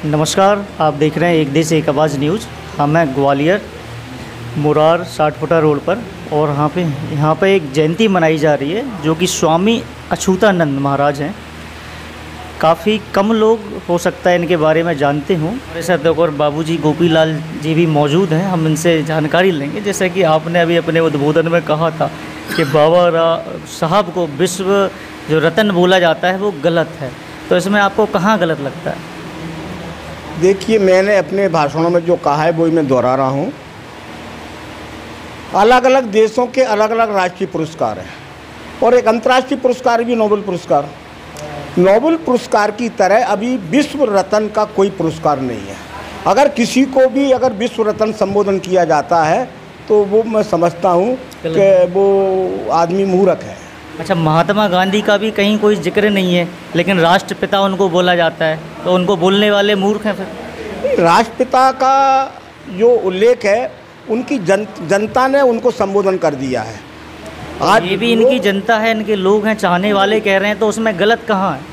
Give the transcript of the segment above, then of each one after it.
नमस्कार, आप देख रहे हैं एक देश एक आवाज़ न्यूज़। हम हैं ग्वालियर मुरार 60 फुटा रोड पर और यहाँ पे एक जयंती मनाई जा रही है जो कि स्वामी अछूतानंद महाराज हैं। काफ़ी कम लोग हो सकता है इनके बारे में जानते हों। हमारे साथ और बाबूजी गोपीलाल जी भी मौजूद हैं, हम इनसे जानकारी लेंगे। जैसे कि आपने अभी अपने उद्बोधन में कहा था कि बाबा साहब को विश्व जो रत्न बोला जाता है वो गलत है, तो इसमें आपको कहाँ गलत लगता है? देखिए, मैंने अपने भाषणों में जो कहा है वही मैं दोहरा रहा हूँ। अलग अलग देशों के अलग अलग राष्ट्रीय पुरस्कार हैं और एक अंतर्राष्ट्रीय पुरस्कार भी नोबेल पुरस्कार। नोबेल पुरस्कार की तरह अभी विश्व रत्न का कोई पुरस्कार नहीं है। अगर किसी को भी अगर विश्व रत्न संबोधन किया जाता है तो वो मैं समझता हूँ कि वो आदमी मूर्ख है। अच्छा, महात्मा गांधी का भी कहीं कोई जिक्र नहीं है, लेकिन राष्ट्रपिता उनको बोला जाता है, तो उनको बोलने वाले मूर्ख हैं फिर? राष्ट्रपिता का जो उल्लेख है उनकी जनता ने उनको संबोधन कर दिया है। आज ये भी इनकी जनता है, इनके लोग हैं, चाहने वाले कह रहे हैं, तो उसमें गलत कहाँ है?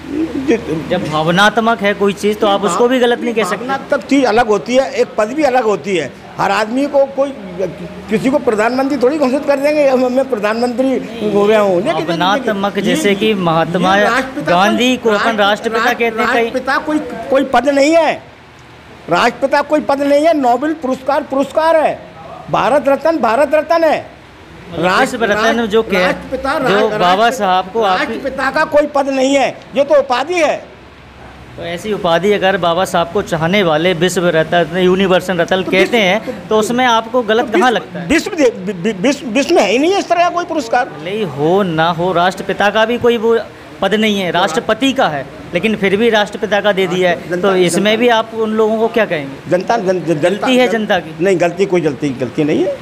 जब भावनात्मक है कोई चीज़ तो आप उसको भी गलत नहीं कह सकते। भावनात्मक चीज़ अलग होती है, एक पद भी अलग होती है। हर आदमी को कोई किसी को प्रधानमंत्री थोड़ी घोषित कर देंगे मैं प्रधानमंत्री हो गया हूँ। भावनात्मक जैसे कि महात्मा गांधी को अपन राष्ट्रपिता कहते हैं। राष्ट्रपिता कोई पद नहीं है, राष्ट्रपिता कोई पद नहीं है। नोबेल पुरस्कार है। भारत रत्न है। राष्ट्र रत्न जो बाबा साहब को राष्ट्रपिता का कोई पद नहीं है, ये तो उपाधि है। तो ऐसी उपाधि अगर बाबा साहब को चाहने वाले विश्व रत्न यूनिवर्सल रत्न कहते हैं तो उसमें आपको गलत कहाँ लगता है? विश्व में है ही नहीं इस तरह का कोई पुरस्कार। नहीं हो ना हो, राष्ट्रपिता का भी कोई वो पद नहीं है, राष्ट्रपति का है, लेकिन फिर भी राष्ट्रपिता का दे दिया है, तो इसमें भी आप उन लोगों को क्या कहेंगे? गलती है जनता की? नहीं, कोई गलती नहीं है।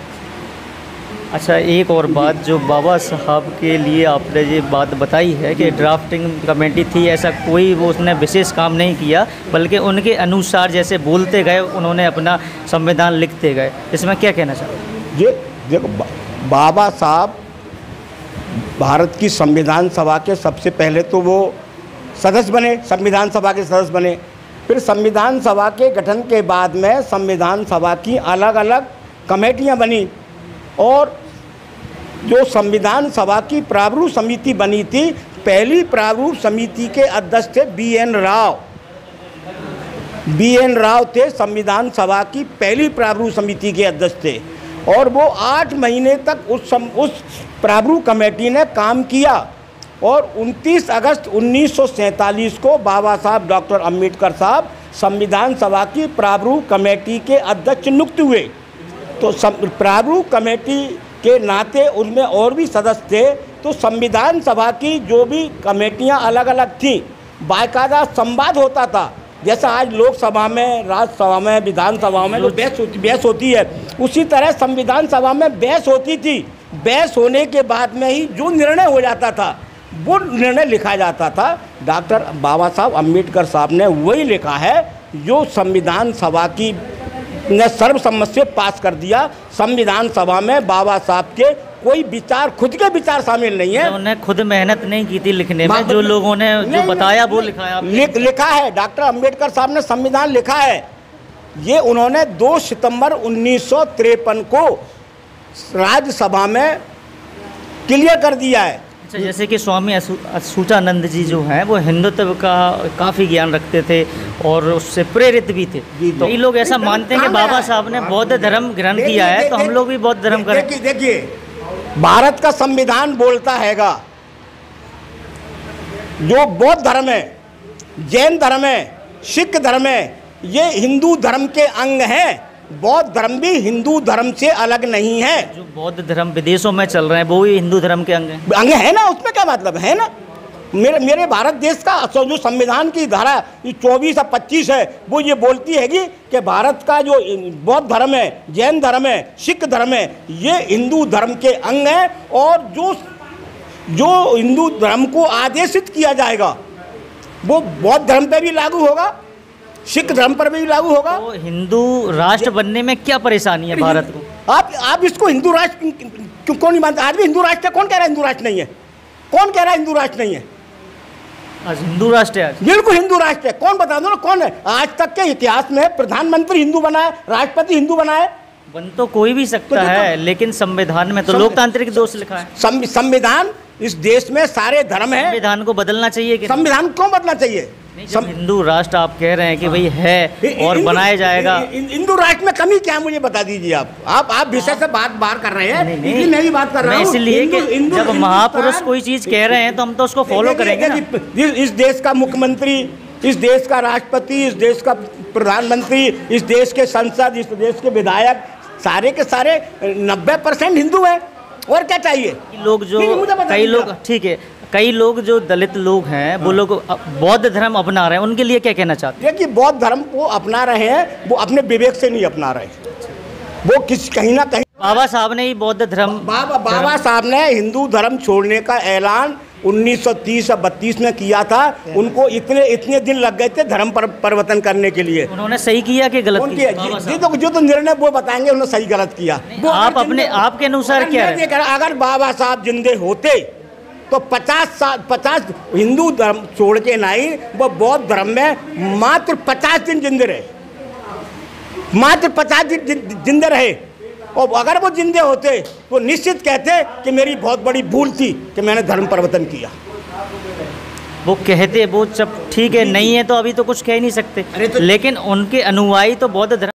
अच्छा, एक और बात, जो बाबा साहब के लिए आपने ये बात बताई है कि ड्राफ्टिंग कमेटी थी, ऐसा कोई वो उसने विशेष काम नहीं किया, बल्कि उनके अनुसार जैसे बोलते गए उन्होंने अपना संविधान लिखते गए, इसमें क्या कहना चाहते? ये देखो, बाबा साहब भारत की संविधान सभा के सबसे पहले तो वो सदस्य बने, संविधान सभा के सदस्य बने। फिर संविधान सभा के गठन के बाद में संविधान सभा की अलग अलग कमेटियां बनी और जो संविधान सभा की प्रारूप समिति बनी थी, पहली प्रारूप समिति के अध्यक्ष थे बी.एन. राव थे। संविधान सभा की पहली प्रारूप समिति के अध्यक्ष थे और वो 8 महीने तक उस प्रारूप कमेटी ने काम किया और 29 अगस्त 1947 को बाबा साहब डॉक्टर अम्बेडकर साहब संविधान सभा की प्रारूप कमेटी के अध्यक्ष नियुक्त हुए। तो प्रारूप कमेटी के नाते उनमें और भी सदस्य थे। तो संविधान सभा की जो भी कमेटियां अलग अलग थीं, बाकायदा संवाद होता था। जैसा आज लोकसभा में, राज्यसभा में, विधानसभा में जो बहस होती है, उसी तरह संविधान सभा में बहस होती थी। बहस होने के बाद में ही जो निर्णय हो जाता था वो निर्णय लिखा जाता था। डॉक्टर बाबा साहब अम्बेडकर साहब ने वही लिखा है जो संविधान सभा की ने सर्वसम्मत से पास कर दिया। संविधान सभा में बाबा साहब के कोई विचार, खुद के विचार शामिल नहीं है। उन्होंने खुद मेहनत नहीं की थी लिखने में, जो लोगों ने जो बताया वो लिखा है। डॉक्टर अम्बेडकर साहब ने संविधान लिखा है। ये उन्होंने 2 सितंबर 1953 को राज्यसभा में क्लियर कर दिया है। अच्छा, जैसे कि स्वामी अछूतानंद जी जो हैं वो हिंदुत्व का काफ़ी ज्ञान रखते थे और उससे प्रेरित भी थे। तो ये लोग ऐसा मानते हैं कि बाबा साहब ने बौद्ध धर्म ग्रहण किया है, तो हम लोग भी बौद्ध धर्म करें। देखिए, भारत का संविधान बोलता हैगा जो बौद्ध धर्म है, जैन धर्म है, सिख धर्म है, ये हिंदू धर्म के अंग हैं। बौद्ध धर्म भी हिंदू धर्म से अलग नहीं है। जो बौद्ध धर्म विदेशों में चल रहे हैं वो भी हिंदू धर्म के अंग है ना, उसमें क्या मतलब है ना। मेरे भारत देश का जो संविधान की धारा 24 या 25 है वो ये बोलती है कि भारत का जो बौद्ध धर्म है, जैन धर्म है, सिख धर्म है, ये हिंदू धर्म के अंग है और जो हिंदू धर्म को आदेशित किया जाएगा वो बौद्ध धर्म पे भी लागू होगा, सिख धर्म पर भी लागू होगा। तो हिंदू राष्ट्र बनने में क्या परेशानी है भारत को? आप इसको हिंदू राष्ट्र क्यों नहीं मानते? आज भी हिंदू राष्ट्र कौन कह रहा है हिंदू राष्ट्र नहीं है? कौन कह रहा है हिंदू राष्ट्र नहीं है? आज हिंदू राष्ट्र है। आज बिल्कुल हिंदू राष्ट्र है। कौन बता दो ना, कौन है आज तक के इतिहास में प्रधानमंत्री हिंदू बना है, राष्ट्रपति हिंदू बना है? बन तो कोई भी सकता है, लेकिन संविधान में तो लोकतांत्रिक दोष लिखा है। संविधान, इस देश में सारे धर्म है। संविधान को बदलना चाहिए कि संविधान क्यों बदलना चाहिए? जब हिंदू राष्ट्र आप कह रहे हैं कि भाई है और बनाया जाएगा, हिंदू राष्ट्र में कमी क्या है मुझे बता दीजिए। आप विषय से बात बाहर कर रहे हैं, नहीं, मैं भी बात कर रहा हूँ इसलिए कि जब महापुरुष कोई चीज कह रहे हैं तो हम तो उसको फॉलो करेंगे ना। इस देश का मुख्यमंत्री, इस देश का राष्ट्रपति, इस देश का प्रधानमंत्री, इस देश के संसद, इस देश के विधायक, सारे के सारे 90% हिंदू हैं। और क्या चाहिए? लोग जो कई लोग, ठीक है, कई लोग जो दलित लोग हैं वो लोग बौद्ध धर्म अपना रहे हैं, उनके लिए क्या कहना चाहते हैं? देखिए, बौद्ध धर्म वो अपना रहे हैं, वो अपने विवेक से नहीं अपना रहे, वो कहीं ना कहीं बाबा साहब ने ही बौद्ध धर्म, बाबा साहब ने हिंदू धर्म छोड़ने का ऐलान 1930 या 32 में किया था। उनको इतने दिन लग गए थे धर्म परिवर्तन करने के लिए। उन्होंने सही किया कि गलत किया? जो तो निर्णय वो बताएंगे उन्होंने सही गलत किया। आप अपने आपके अनुसार क्या है? अगर बाबा साहब जिंदे होते तो 50 हिंदू धर्म छोड़ के नहीं, वो बौद्ध धर्म में मात्र 50 दिन जिंदे रहे, मात्र 50 दिन जिंदे रहे। और अगर वो जिंदे होते तो निश्चित कहते कि मेरी बहुत बड़ी भूल थी कि मैंने धर्म परिवर्तन किया। वो कहते, वो जब ठीक है नहीं है तो अभी तो कुछ कह नहीं सकते, लेकिन उनके अनुयायी तो बौद्ध धर्म